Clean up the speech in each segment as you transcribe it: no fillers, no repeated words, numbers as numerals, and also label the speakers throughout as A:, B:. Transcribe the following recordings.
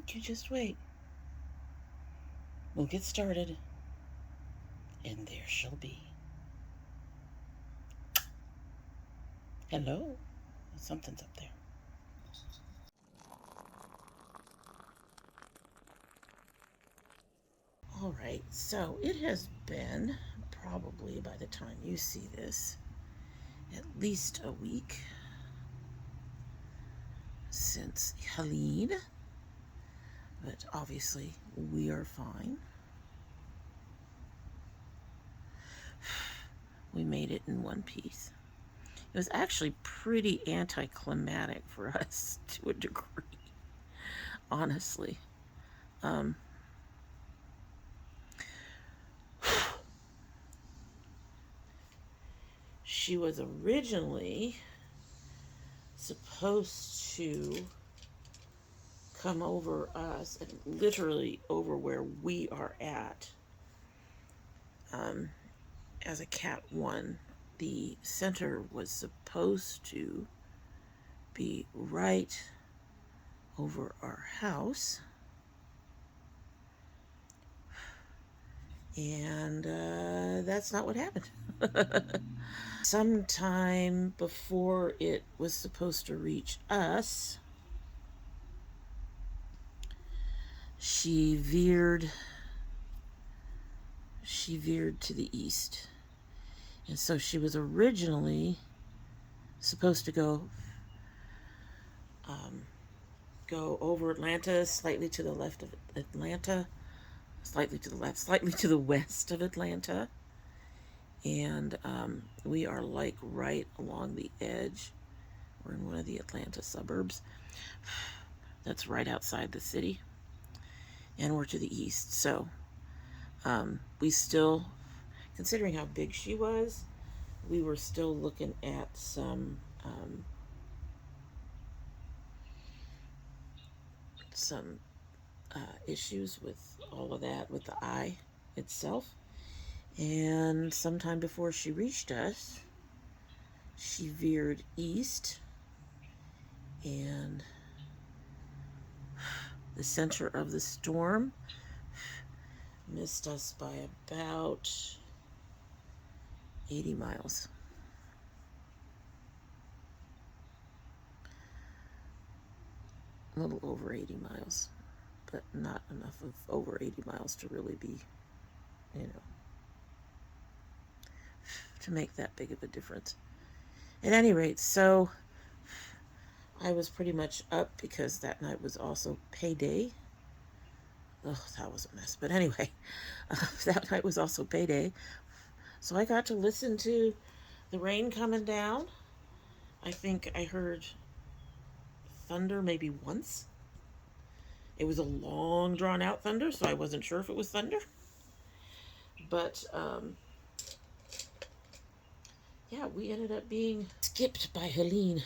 A: You just wait. We'll get started, and there she'll be. Hello? Something's up there. All right, so it has been, probably by the time you see this, at least a week since Helene, but obviously we are fine. We made it in one piece. It was actually pretty anticlimactic for us to a degree, honestly. She was originally supposed to come over us, and literally over where we are at, as a Cat 1. The center was supposed to be right over our house, and that's not what happened. Sometime before it was supposed to reach us, she veered to the east. And so she was originally supposed to go over Atlanta, slightly to the left of Atlanta, slightly to the left, slightly to the west of Atlanta. And we are like right along the edge. We're in one of the Atlanta suburbs. That's right outside the city. And we're to the east. So we still, considering how big she was, we were still looking at some issues with all of that, with the eye itself. And sometime before she reached us, she veered east, and the center of the storm missed us by about 80 miles. A little over 80 miles, but not enough of over 80 miles to really be, to make that big of a difference. At any rate, so I was pretty much up because that night was also payday. Oh, that was a mess. But anyway, that night was also payday. So I got to listen to the rain coming down. I think I heard thunder maybe once. It was a long, drawn-out thunder, so I wasn't sure if it was thunder. But, yeah, we ended up being skipped by Helene.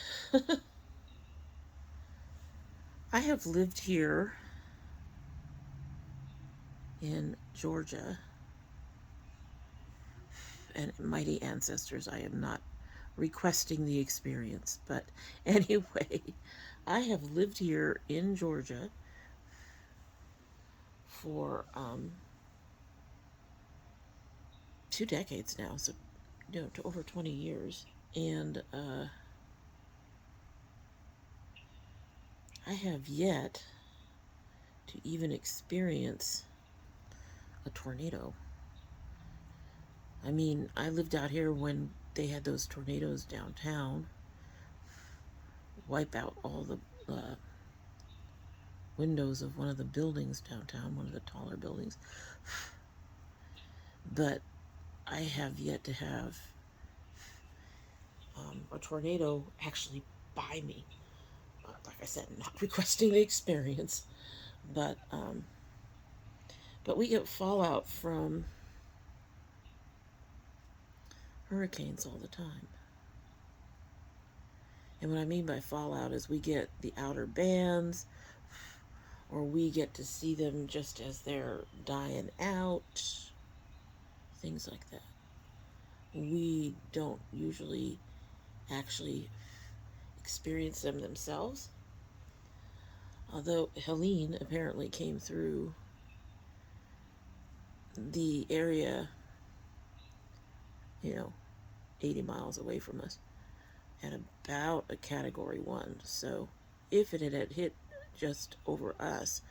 A: I have lived here in Georgia, and mighty ancestors, I am not requesting the experience, but anyway, I have lived here in Georgia for 2 decades now, so to over 20 years, and I have yet to even experience a tornado. I mean, I lived out here when they had those tornadoes downtown, wipe out all the windows of one of the buildings downtown, one of the taller buildings. But I have yet to have a tornado actually by me. Like I said, not requesting the experience, but we get fallout from hurricanes all the time. And what I mean by fallout is we get the outer bands, or we get to see them just as they're dying out, things like that. We don't usually actually experience them themselves. Although Helene apparently came through the area, you know, 80 miles away from us at about a category 1. So if it had hit just over us,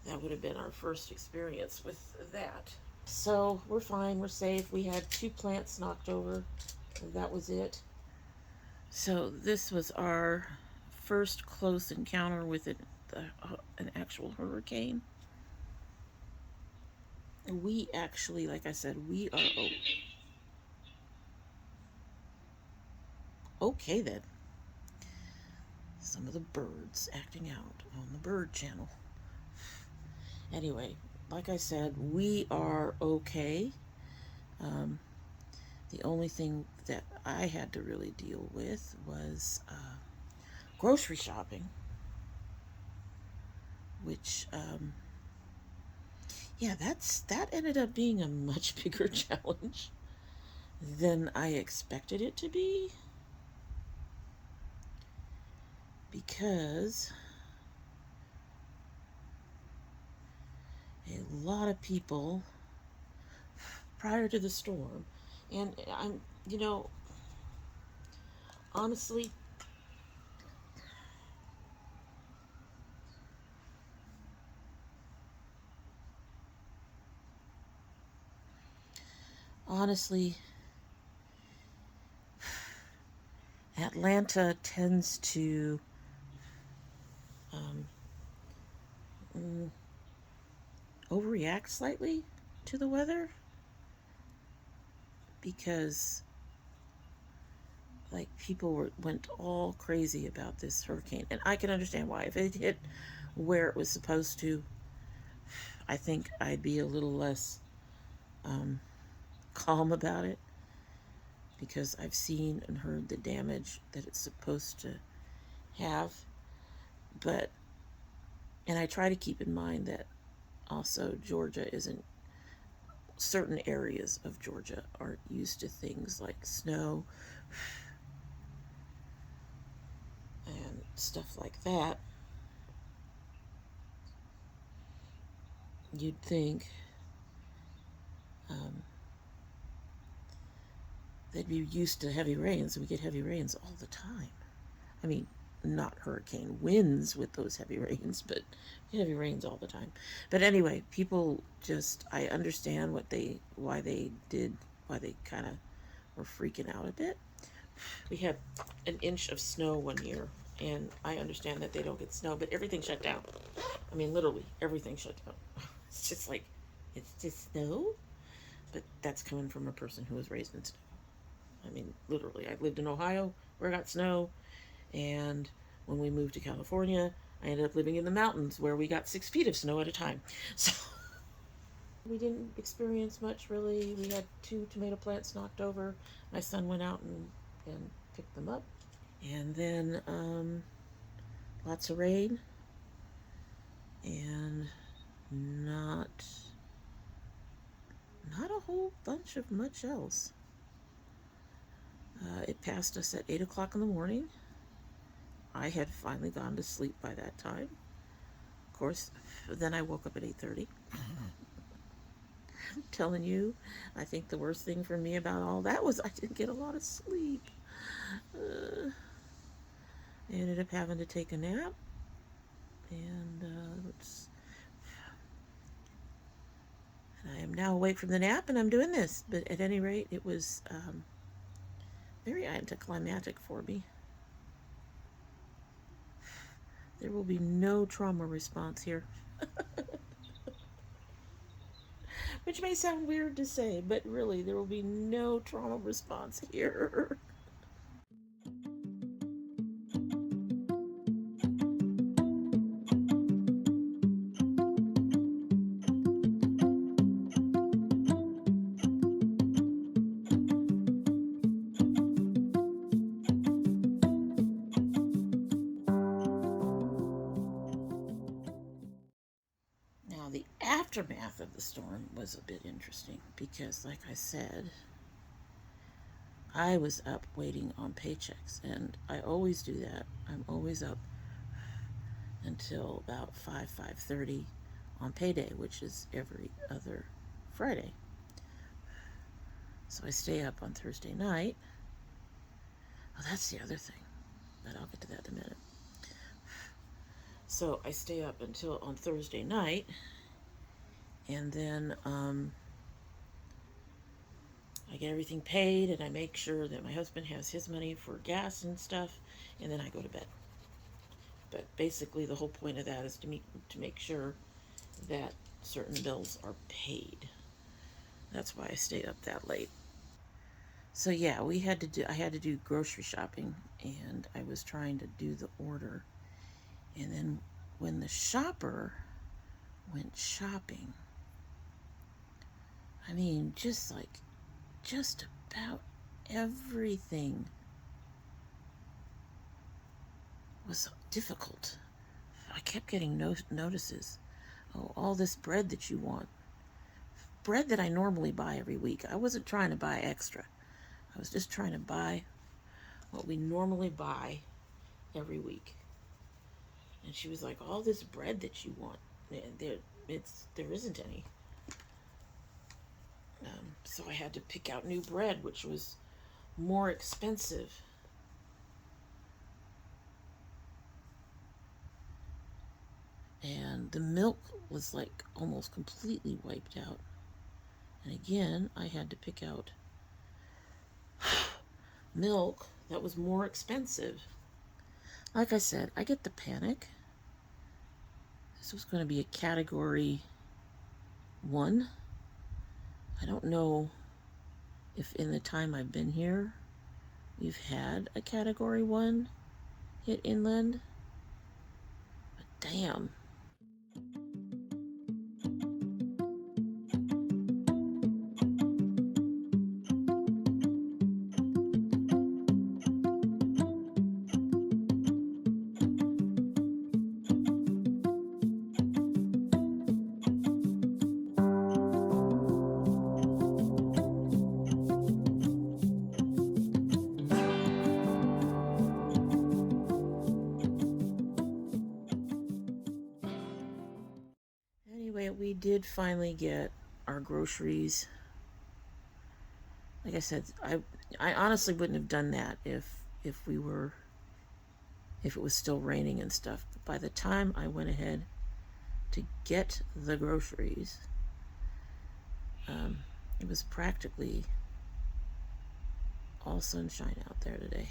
A: that would have been our first experience with that. So we're fine, we're safe. We had 2 plants knocked over. That was it. So this was our first close encounter with an actual hurricane. We actually, like I said, we are okay then. Some of the birds acting out on the bird channel. Anyway, like I said, we are okay. Um, the only thing that I had to really deal with was grocery shopping, which yeah, that ended up being a much bigger challenge than I expected it to be, because a lot of people prior to the storm, and I'm, honestly, honestly, Atlanta tends to um, mm, overreact slightly to the weather, because like went all crazy about this hurricane, and I can understand why. If it hit where it was supposed to, I think I'd be a little less um, calm about it, because I've seen and heard the damage that it's supposed to have. But, and I try to keep in mind that also Georgia isn't, certain areas of Georgia aren't used to things like snow and stuff like that. You'd think um, they'd be used to heavy rains, and we get heavy rains all the time. I mean, not hurricane winds with those heavy rains, but heavy rains all the time. But anyway, people just, I understand why they kind of were freaking out a bit. We had an inch of snow one year, and I understand that they don't get snow, but everything shut down. I mean, literally, everything shut down. It's just like, it's just snow? But that's coming from a person who was raised in snow. I mean, literally, I lived in Ohio where I got snow, and when we moved to California, I ended up living in the mountains where we got 6 feet of snow at a time. So we didn't experience much really. We had 2 tomato plants knocked over. My son went out and picked them up. And then lots of rain, and not not a whole bunch of much else. It passed us at 8 o'clock in the morning. I had finally gone to sleep by that time. Of course, then I woke up at 8:30. I'm telling you, I think the worst thing for me about all that was I didn't get a lot of sleep. I ended up having to take a nap, and I am now awake from the nap, and I'm doing this. But at any rate, it was very anticlimactic for me. There will be no trauma response here. Which may sound weird to say, but really, there will be no trauma response here. Now, the aftermath of the storm was a bit interesting because, like I said, I was up waiting on paychecks, and I always do that. I'm always up until about 5:30 on payday, which is every other Friday. So I stay up on Thursday night. Oh, that's the other thing, but I'll get to that in a minute. So I stay up until on Thursday night, and then I get everything paid, and I make sure that my husband has his money for gas and stuff, and then I go to bed. But basically, the whole point of that is to make sure that certain bills are paid. That's why I stay up that late. So yeah, I had to do grocery shopping, and I was trying to do the order. And then when the shopper went shopping, I mean, just about everything was difficult. I kept getting notices. Oh, all this bread that you want. Bread that I normally buy every week. I wasn't trying to buy extra. I was just trying to buy what we normally buy every week. And she was like, all this bread that you want, there isn't any. So I had to pick out new bread, which was more expensive. And the milk was like almost completely wiped out. And again, I had to pick out milk that was more expensive. Like I said, I get the panic. This was going to be a category 1. I don't know if in the time I've been here, we've had a category 1 hit inland. But damn. Anyway, we did finally get our groceries. Like I said, I honestly wouldn't have done that if it was still raining and stuff. But by the time I went ahead to get the groceries, it was practically all sunshine out there today.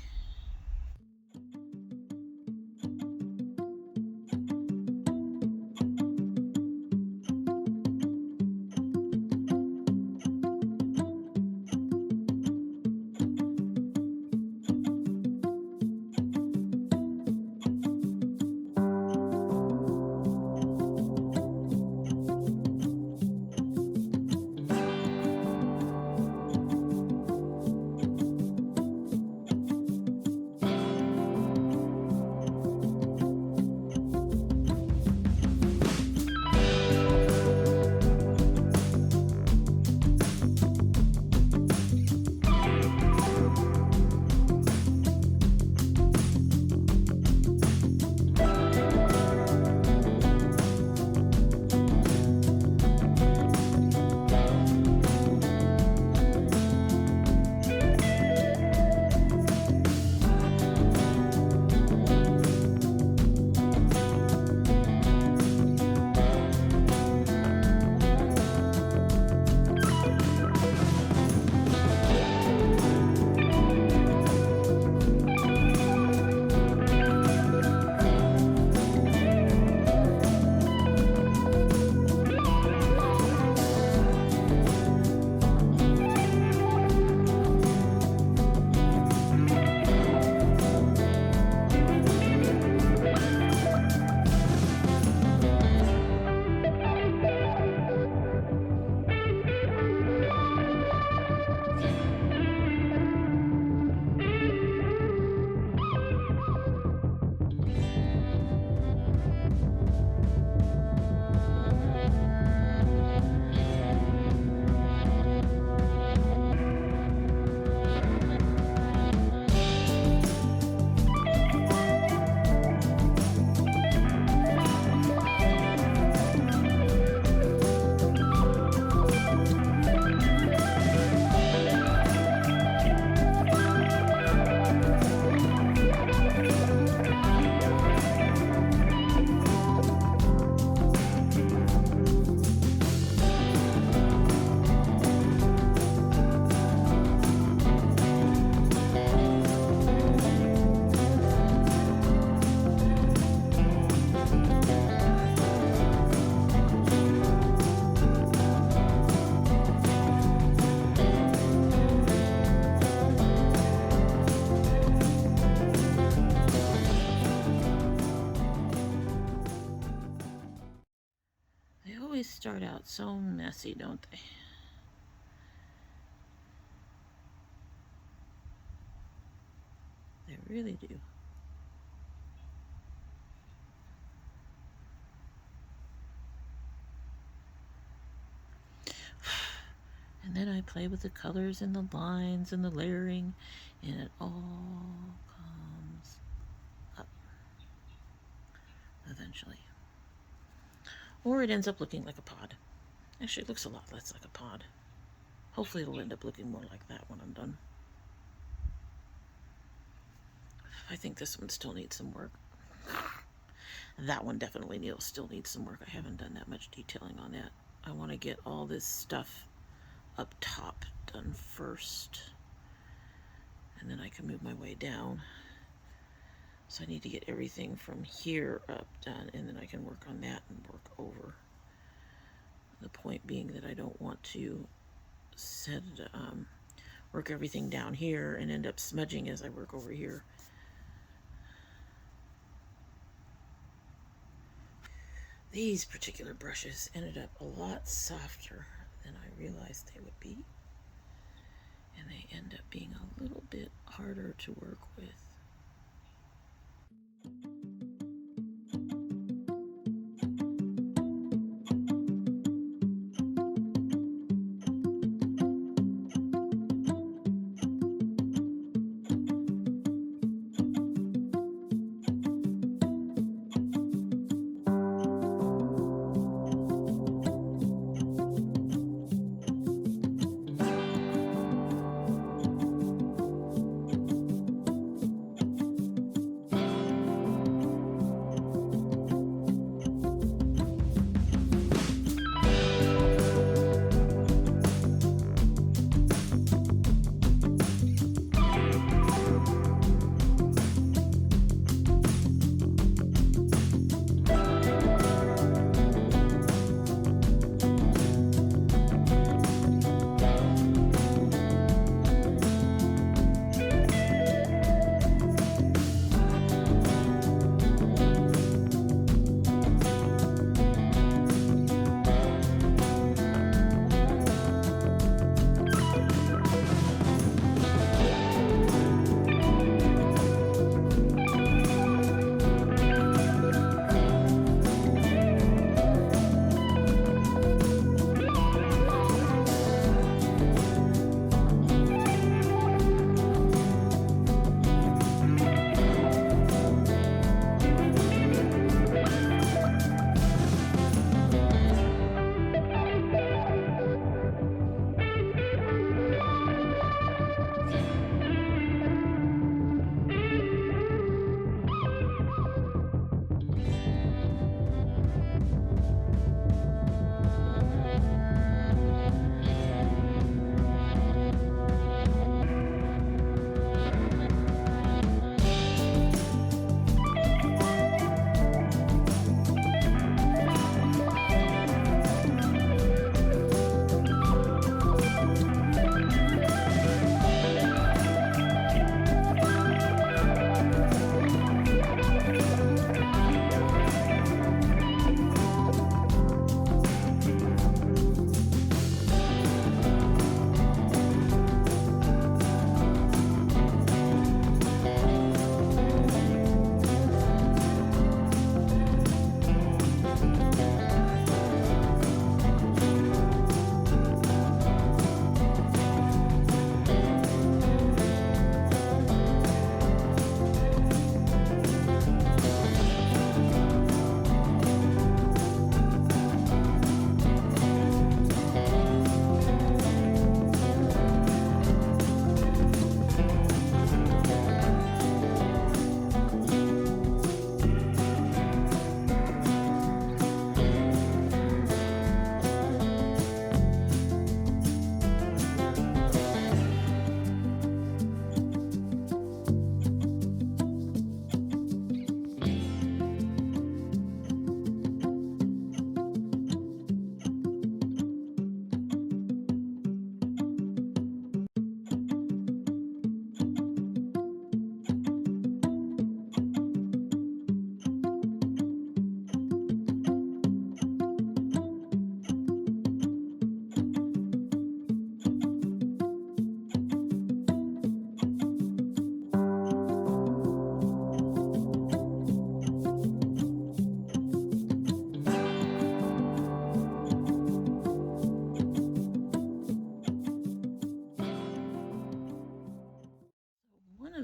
A: out so messy, don't they? They really do. And then I play with the colors and the lines and the layering, and it all comes up eventually. Or it ends up looking like a pod. Actually, it looks a lot less like a pod. Hopefully it'll end up looking more like that when I'm done. I think this one still needs some work. That one definitely still needs some work. I haven't done that much detailing on that. I want to get all this stuff up top done first, and then I can move my way down. So I need to get everything from here up done, and then I can work on that and work over. The point being that I don't want to work everything down here and end up smudging as I work over here. These particular brushes ended up a lot softer than I realized they would be, and they end up being a little bit harder to work with.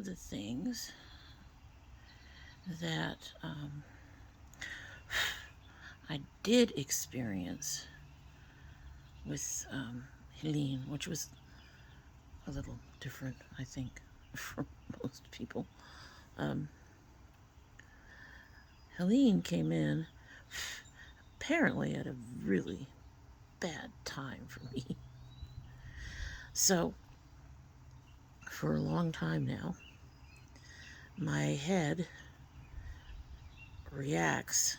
A: of the things that I did experience with Helene, which was a little different, I think, for most people. Helene came in apparently at a really bad time for me. So, for a long time now, my head reacts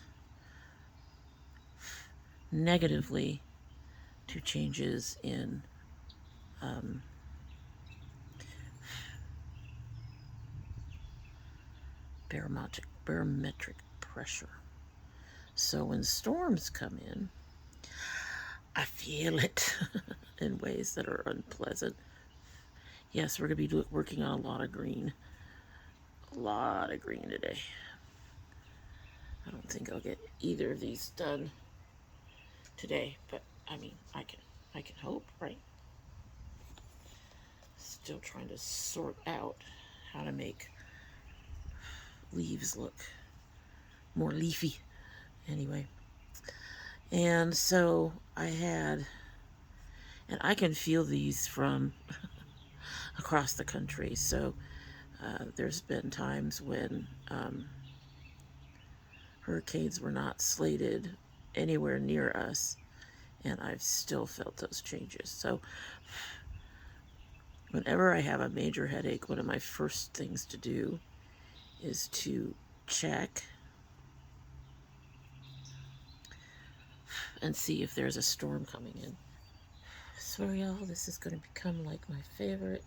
A: negatively to changes in barometric pressure. So when storms come in, I feel it in ways that are unpleasant. Yes, we're going to be working on a lot of green. A lot of green today. I don't think I'll get either of these done today, but I mean, I can hope, right? Still trying to sort out how to make leaves look more leafy. Anyway, and so and I can feel these from across the country. So there's been times when hurricanes were not slated anywhere near us, and I've still felt those changes. So whenever I have a major headache, one of my first things to do is to check and see if there's a storm coming in. So y'all, this is going to become like my favorite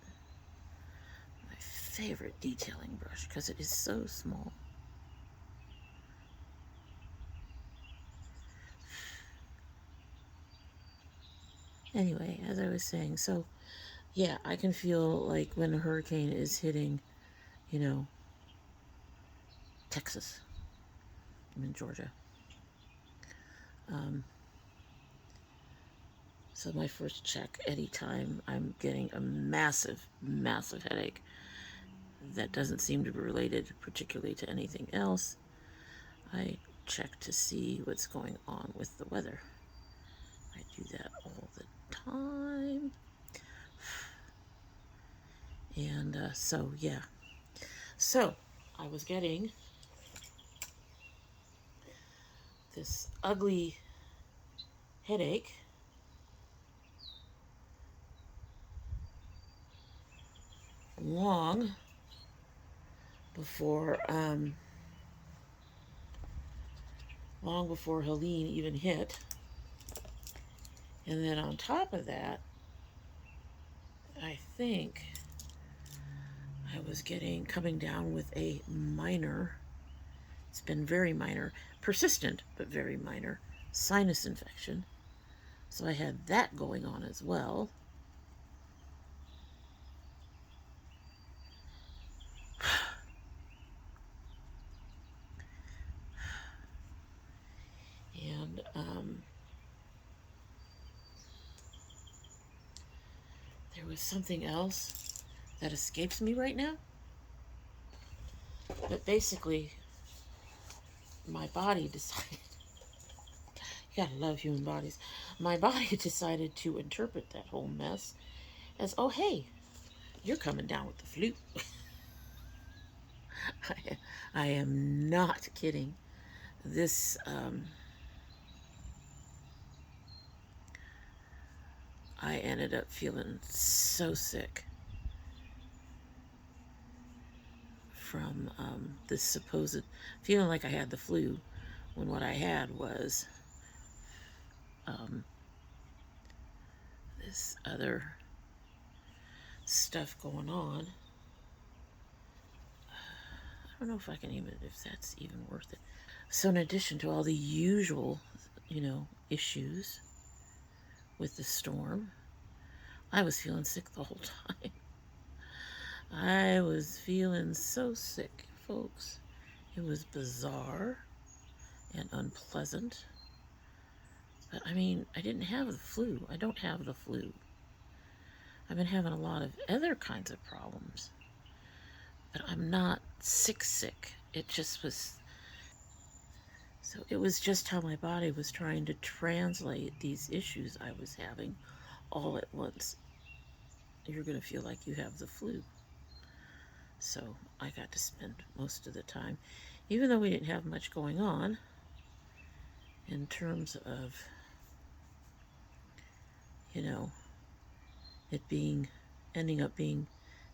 A: detailing brush because it is so small. Anyway, as I was saying, so yeah, I can feel like when a hurricane is hitting, Texas. I'm in Georgia. So my first check, anytime I'm getting a massive, massive headache that doesn't seem to be related particularly to anything else, I check to see what's going on with the weather. I do that all the time. And so, yeah. So, I was getting this ugly headache long before Helene even hit. And then on top of that, I think I was coming down with a minor, it's been very minor, persistent, but very minor, sinus infection. So I had that going on as well. And there was something else that escapes me right now. But basically, my body decided, you gotta love human bodies, my body decided to interpret that whole mess as, oh hey, you're coming down with the flu. I am not kidding. This, I ended up feeling so sick from this supposed feeling like I had the flu when what I had was this other stuff going on. I don't know if that's even worth it. So in addition to all the usual, issues with the storm, I was feeling sick the whole time. I was feeling so sick, folks. It was bizarre and unpleasant. But I mean, I didn't have the flu. I don't have the flu. I've been having a lot of other kinds of problems. but I'm not sick. It just was, so it was just how my body was trying to translate these issues I was having all at once. You're going to feel like you have the flu. So I got to spend most of the time, even though we didn't have much going on in terms of, you know, it ending up being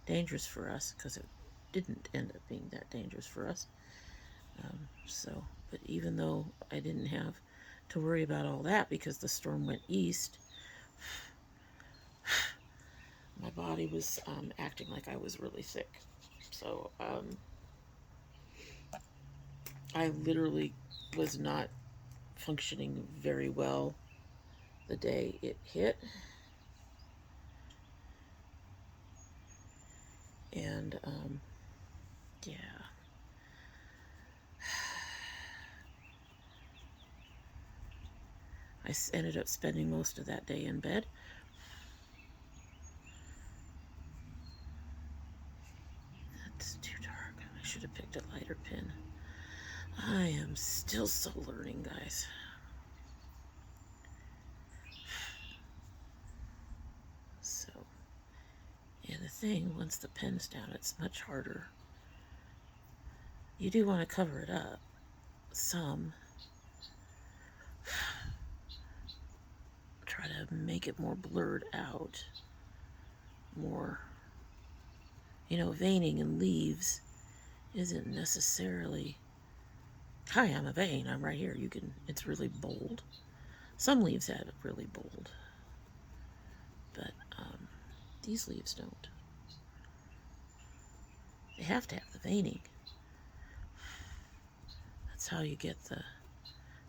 A: dangerous for us, because it didn't end up being that dangerous for us. But even though I didn't have to worry about all that because the storm went east, my body was acting like I was really sick. So I literally was not functioning very well the day it hit. And yeah. I ended up spending most of that day in bed. That's too dark. I should have picked a lighter pen. I am still learning, guys. So, and the thing, once the pen's down, it's much harder. You do want to cover it up some. Try to make it more blurred out. More, veining in leaves isn't necessarily, hi, I'm a vein, I'm right here. It's really bold. Some leaves have it really bold, but these leaves don't. They have to have the veining. That's how you get the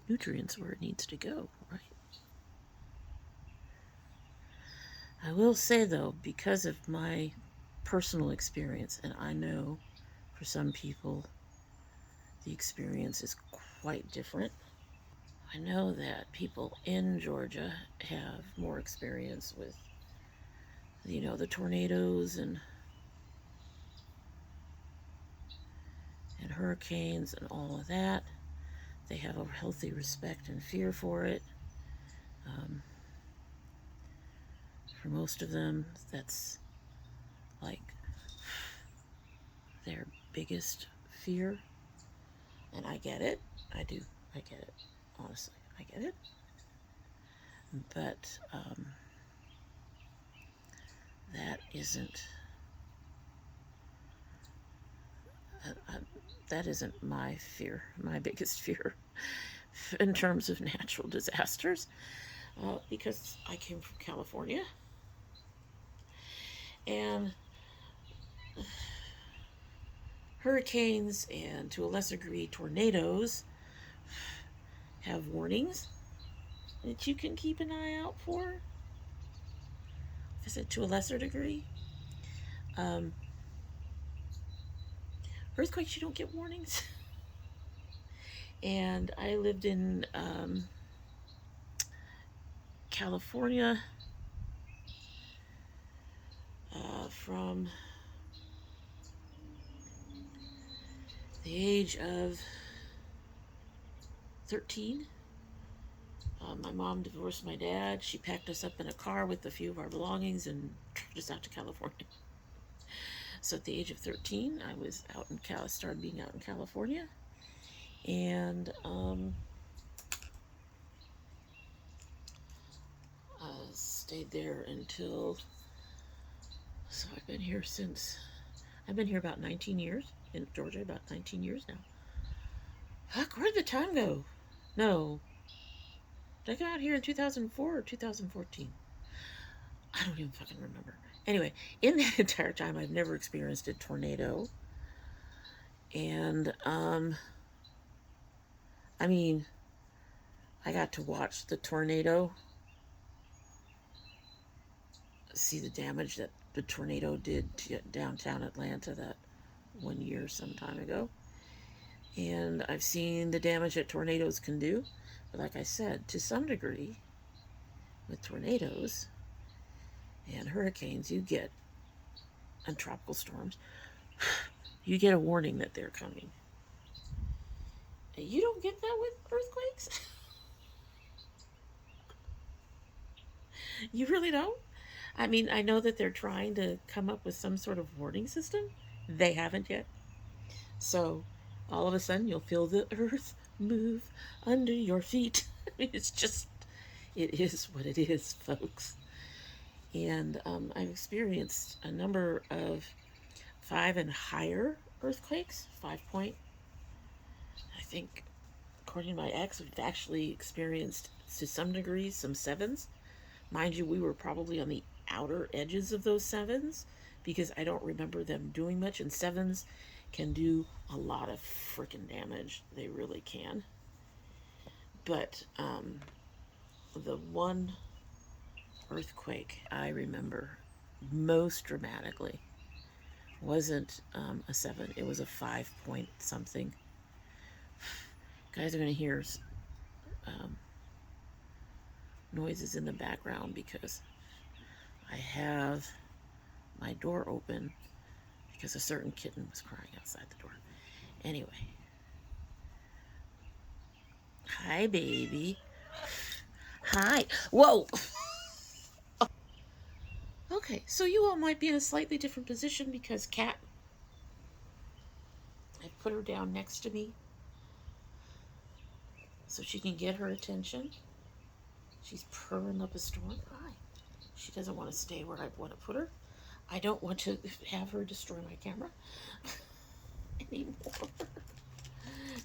A: nutrients where it needs to go, right? I will say, though, because of my personal experience, and I know for some people the experience is quite different. I know that people in Georgia have more experience with, the tornadoes and hurricanes and all of that. They have a healthy respect and fear for it. For most of them, that's like their biggest fear. And I get it. I do. I get it. Honestly, I get it. But that isn't that isn't my fear. My biggest fear in terms of natural disasters, because I came from California, and hurricanes and, to a lesser degree, tornadoes have warnings that you can keep an eye out for. I said to a lesser degree. Earthquakes, you don't get warnings. And I lived in California from the age of 13. My mom divorced my dad. She packed us up in a car with a few of our belongings and drove us out to California. So at the age of 13, I was started being out in California. And stayed there until, so I've been here about 19 years in Georgia, about 19 years now. Huck, where did the time go? No. Did I go out here in 2004 or 2014? I don't even fucking remember. Anyway, in that entire time, I've never experienced a tornado. And, I got to watch the tornado, see the damage that the tornado did to downtown Atlanta that one year some time ago. And I've seen the damage that tornadoes can do. But like I said, to some degree, with tornadoes and hurricanes, and tropical storms, you get a warning that they're coming. You don't get that with earthquakes? You really don't? I mean, I know that they're trying to come up with some sort of warning system. They haven't yet. So all of a sudden you'll feel the earth move under your feet. It's just, it is what it is, folks. And I've experienced a number of 5 and higher earthquakes, 5 point. I think, according to my ex, we've actually experienced, to some degree, some 7s. Mind you, we were probably on the outer edges of those 7s because I don't remember them doing much. And 7s can do a lot of freaking damage. They really can. But the one earthquake I remember most dramatically wasn't a 7. It was a 5 point something. Guys are going to hear noises in the background because I have my door open because a certain kitten was crying outside the door. Anyway. Hi, baby. Hi. Whoa. Okay, so you all might be in a slightly different position because Kat, I put her down next to me so she can get her attention. She's purring up a storm. Hi. She doesn't want to stay where I want to put her. I don't want to have her destroy my camera anymore.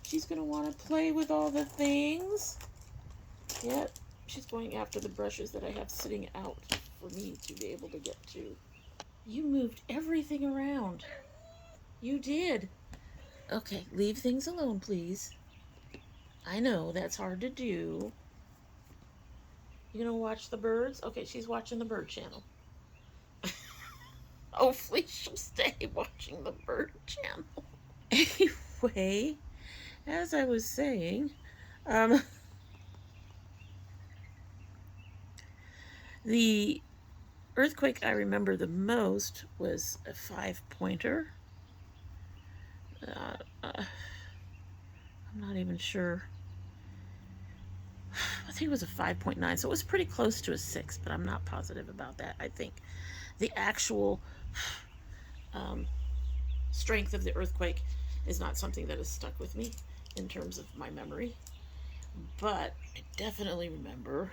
A: She's going to want to play with all the things. Yep, she's going after the brushes that I have sitting out for me to be able to get to. You moved everything around. You did. Okay, leave things alone, please. I know, that's hard to do. You gonna watch the birds? Okay, she's watching the bird channel. Hopefully she'll stay watching the bird channel. Anyway, as I was saying, the earthquake I remember the most was a 5-pointer. I'm not even sure. I think it was a 5.9, so it was pretty close to a 6, but I'm not positive about that. I think the actual strength of the earthquake is not something that has stuck with me in terms of my memory, but I definitely remember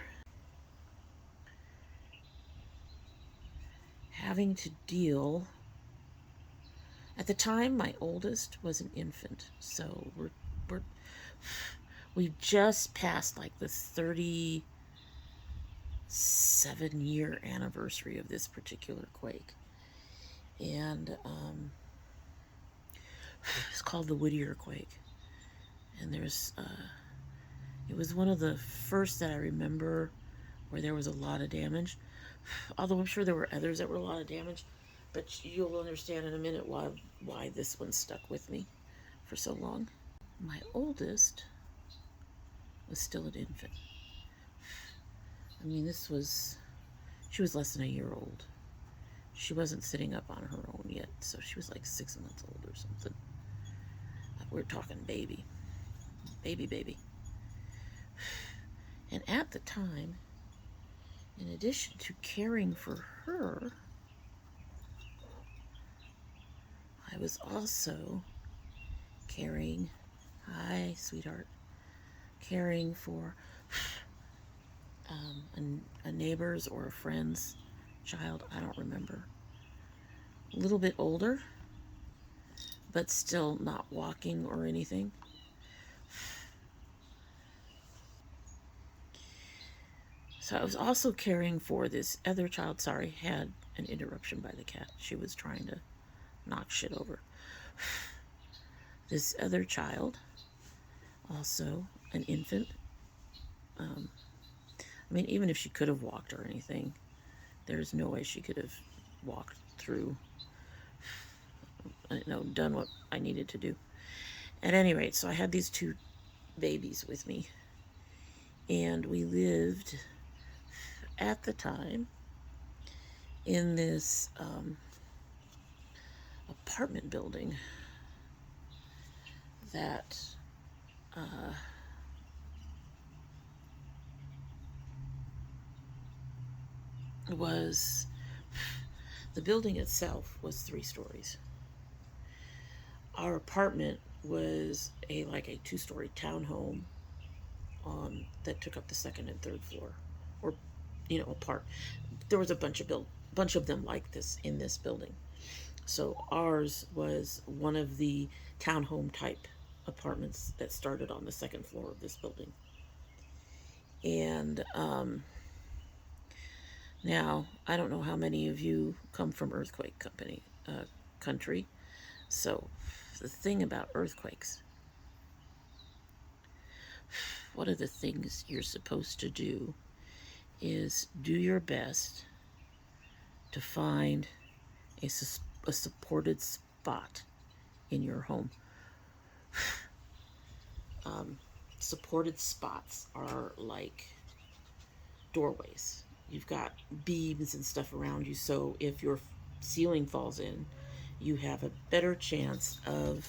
A: having to deal. At the time, my oldest was an infant, so we've just passed like the 37-year anniversary of this particular quake, and it's called the Whittier quake. And there's it was one of the first that I remember where there was a lot of damage, although I'm sure there were others that were a lot of damage, but you'll understand in a minute why this one stuck with me for so long. My oldest was still an infant. I mean, she was less than a year old. She wasn't sitting up on her own yet, so she was like 6 months old or something. We're talking baby. Baby. And at the time, in addition to caring for her, I was also caring, hi, sweetheart, caring for a neighbor's or a friend's child, I don't remember. A little bit older, but still not walking or anything. So I was also caring for this other child. Sorry, had an interruption by the cat. She was trying to knock shit over. This other child, also an infant. I mean, even if she could have walked or anything, there's no way she could have walked through, done what I needed to do. At any rate, so I had these 2 babies with me, and we lived at the time in this apartment building that was the building itself was 3 stories. Our apartment was a 2-story townhome that took up the second and third floor, or apart. There was a bunch of them like this in this building. So ours was one of the townhome type apartments that started on the second floor of this building. And now I don't know how many of you come from earthquake country. So the thing about earthquakes, one of the things you're supposed to do is do your best to find a supported spot in your home. Supported spots are like doorways. You've got beams and stuff around you, so if your ceiling falls in, you have a better chance of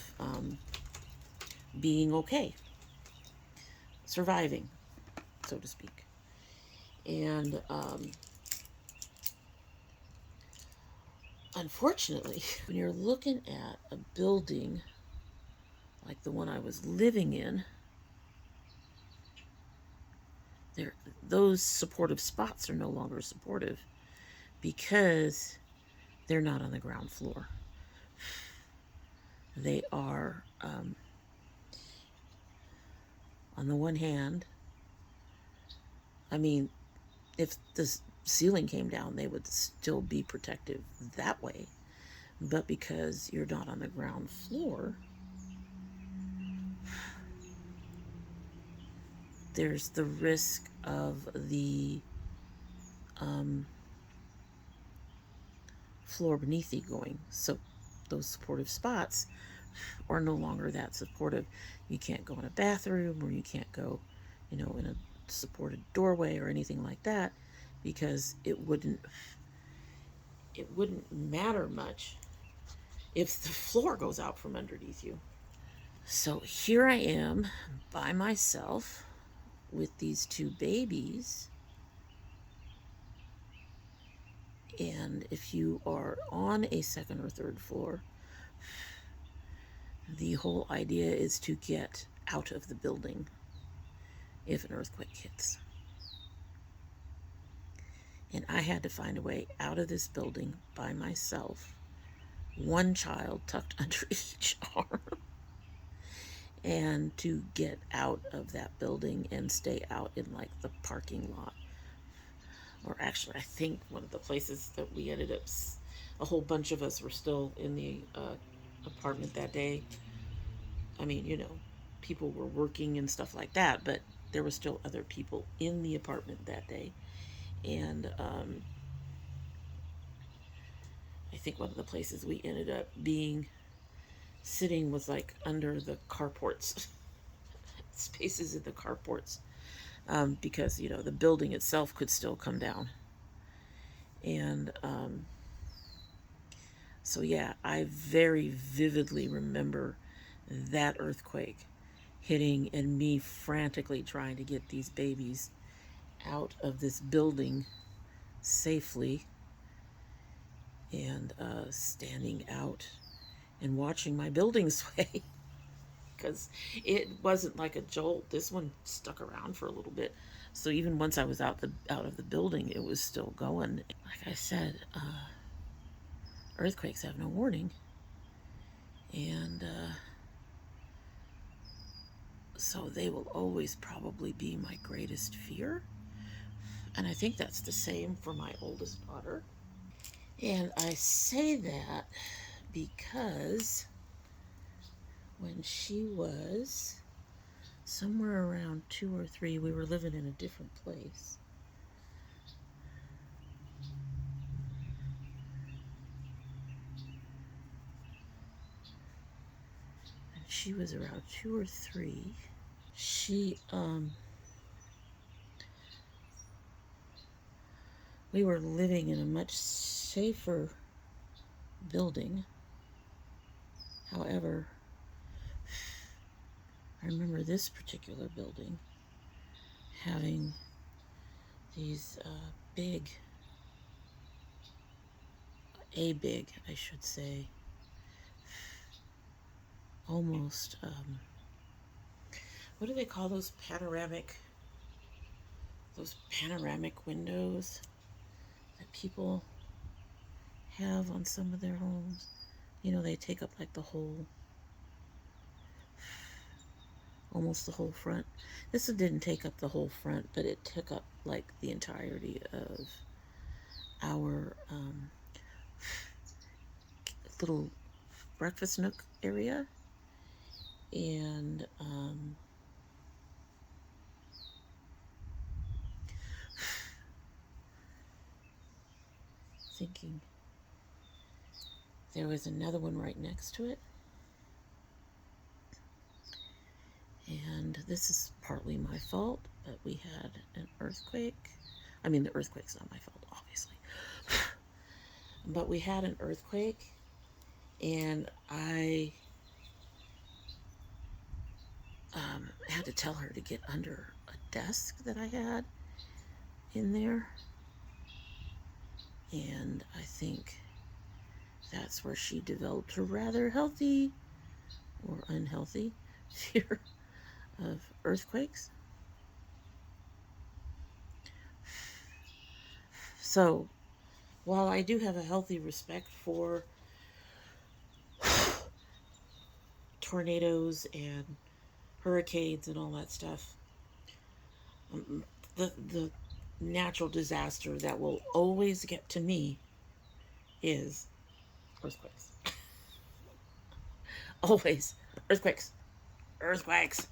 A: being okay, surviving, so to speak. And unfortunately, when you're looking at a building like the one I was living in, those supportive spots are no longer supportive because they're not on the ground floor. They are, on the one hand, I mean, if the ceiling came down, they would still be protective that way. But because you're not on the ground floor, there's the risk of the floor beneath you going. So those supportive spots are no longer that supportive. You can't go in a bathroom, or you can't go, in a supported doorway or anything like that, because it wouldn't matter much if the floor goes out from underneath you. So here I am by myself with these 2 babies. And if you are on a second or third floor, the whole idea is to get out of the building if an earthquake hits. And I had to find a way out of this building by myself, 1 child tucked under each arm, and to get out of that building and stay out in the parking lot. Or actually, I think one of the places that we ended up, a whole bunch of us were still in the apartment that day. I mean, people were working and stuff like that, but there were still other people in the apartment that day. And I think one of the places we ended up sitting was under the carports, spaces in the carports, because the building itself could still come down. And so yeah, I very vividly remember that earthquake hitting and me frantically trying to get these babies out of this building safely, and standing out and watching my building sway. Because it wasn't like a jolt. This one stuck around for a little bit. So even once I was out of the building, it was still going. Like I said, earthquakes have no warning. And so they will always probably be my greatest fear. And I think that's the same for my oldest daughter. And I say that because when she was somewhere around 2 or 3, we were living in a different place. And she was around 2 or 3. We were living in a much safer building. However, I remember this particular building having these big, I should say, almost, what do they call those panoramic windows that people have on some of their homes? You know, they take up like almost the whole front. This one didn't take up the whole front, but it took up like the entirety of our little breakfast nook area. And thinking there was another one right next to it. And this is partly my fault, but we had an earthquake. I mean, the earthquake's not my fault, obviously. But we had an earthquake, and I had to tell her to get under a desk that I had in there. And I think that's where she developed her rather healthy or unhealthy fear of earthquakes. So, while I do have a healthy respect for tornadoes and hurricanes and all that stuff, the natural disaster that will always get to me is earthquakes. Always. Earthquakes. Earthquakes.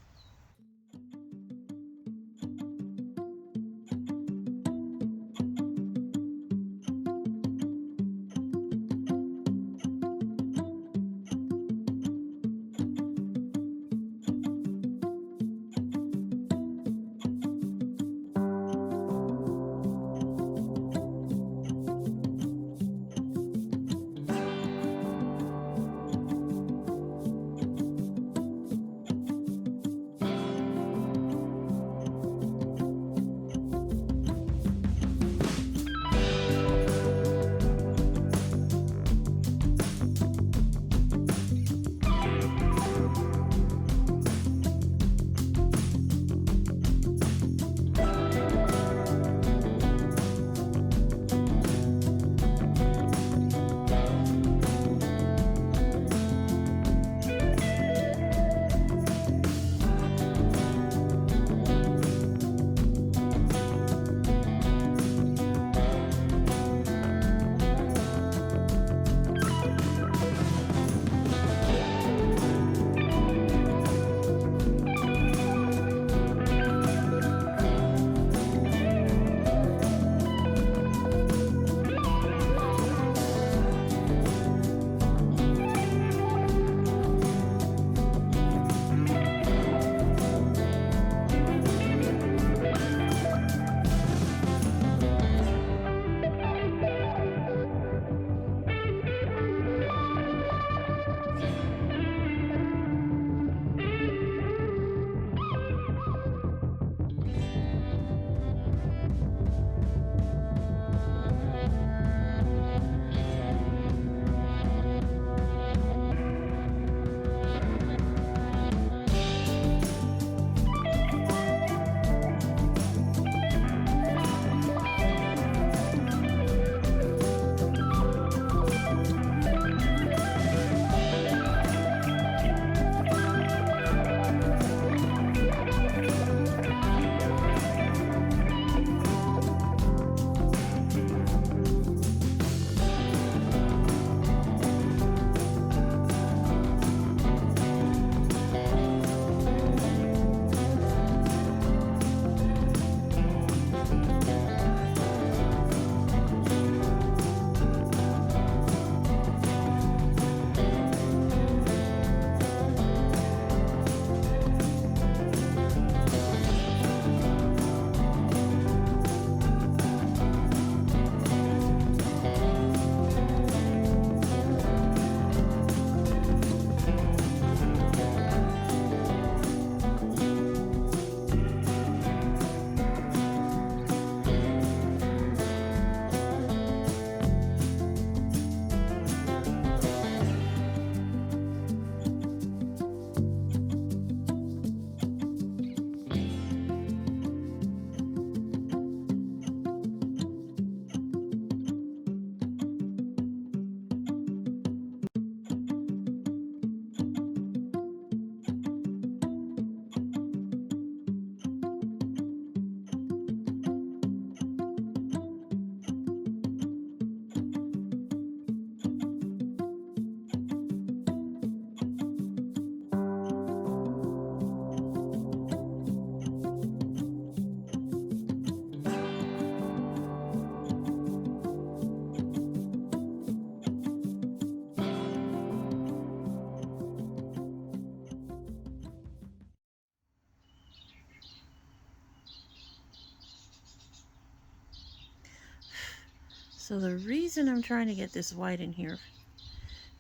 A: So the reason I'm trying to get this white in here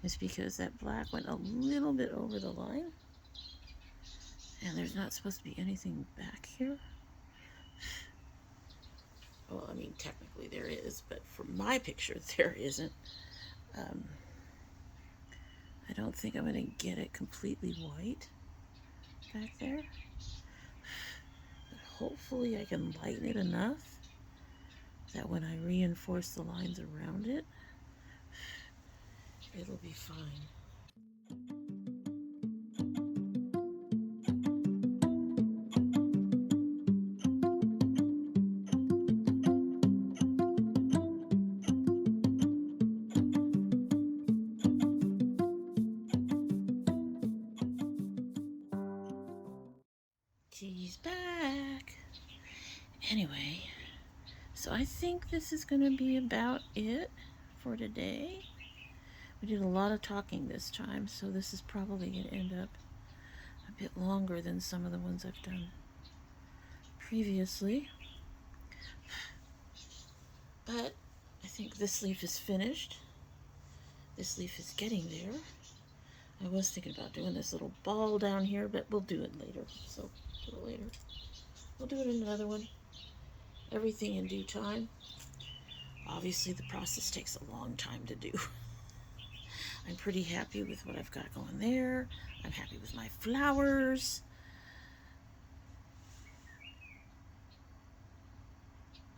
A: is because that black went a little bit over the line. And there's not supposed to be anything back here. Well, I mean, technically there is, but for my picture, there isn't. I don't think I'm going to get it completely white back there. But hopefully I can lighten it enough that when I reinforce the lines around it, it'll be fine. She's back. Anyway, so I think this is going to be about it for today. We did a lot of talking this time, so this is probably going to end up a bit longer than some of the ones I've done previously. But I think this leaf is finished. This leaf is getting there. I was thinking about doing this little ball down here, but we'll do it later. So, do it later. We'll do it in another one. Everything in due time. Obviously, the process takes a long time to do. I'm pretty happy with what I've got going there. I'm happy with my flowers.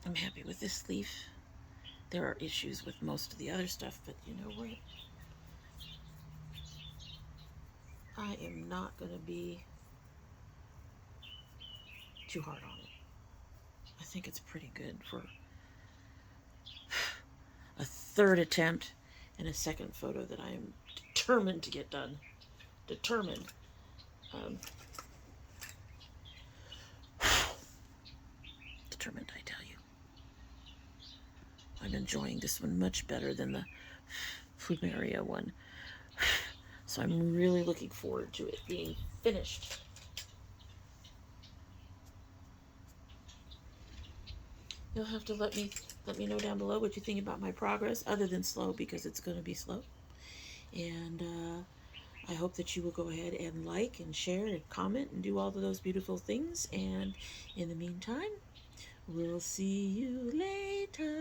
A: I'm happy with this leaf. There are issues with most of the other stuff, but you know what? I am not going to be too hard on it. I think it's pretty good for a third attempt and a second photo that I am determined to get done. Determined. Determined, I tell you. I'm enjoying this one much better than the Plumeria one. So I'm really looking forward to it being finished. You'll have to let me know down below what you think about my progress, other than slow, because it's going to be slow. And I hope that you will go ahead and like and share and comment and do all of those beautiful things. And in the meantime, we'll see you later.